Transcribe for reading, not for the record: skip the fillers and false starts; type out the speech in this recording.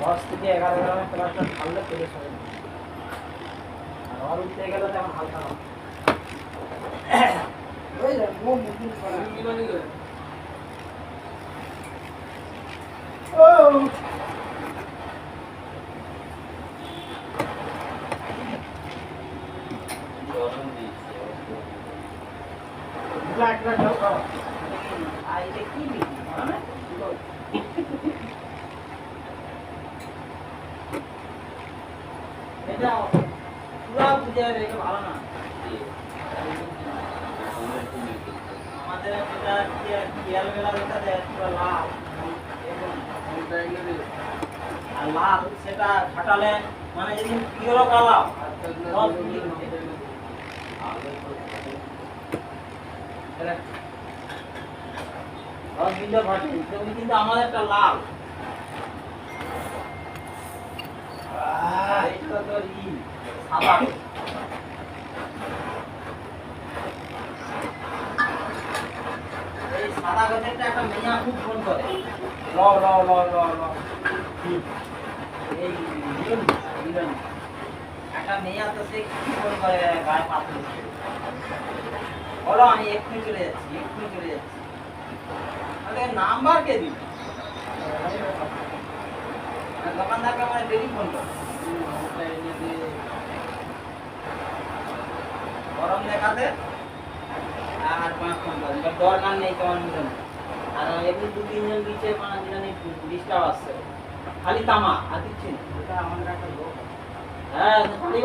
10 থেকে 11 গ্রামের প্লাস্টার ঢাললে পেরে সরে আর আর উঠতে গেলে তেমন হালকা হবে ওই যে মুখ করা কি মানে গো ও গরম দিচ্ছে ব্ল্যাক ব্ল্যাক দাও আইলে কি দিবি মানে এটা পুরো বুঝে রেখে ভালো না আমাদের যেটা কিয়াল বেলা যেটা দেয় পুরো লাল আর লাল সেটা খাটালে মানে যেদিন পিওর কালাম কিন্তু আমাদের একটা লাল এটা তো সাদা এই সাদা গাছেরটা একটা মেয়া খুব ফোন করে ল ল ল ল ল এই দিলেন একটা মেয়া তো সে কি ফোন করে গায়ে পাতলে বলো আমি এক্ষুনি চলে যাচ্ছি তাহলে নাম্বার কে দিবি দোকানদারকে আমার ডেলি ফোন করে গরম দেখাতে আর 5 ফোন করে দরকার নেই তোমার মতন আর এমনি 2-3 জন দিচ্ছে 5 জন ডিস্টার্ব আসছে খালি তামা আর কিচ্ছু না এটা আমাদের একটা লোক হ্যাঁ খালি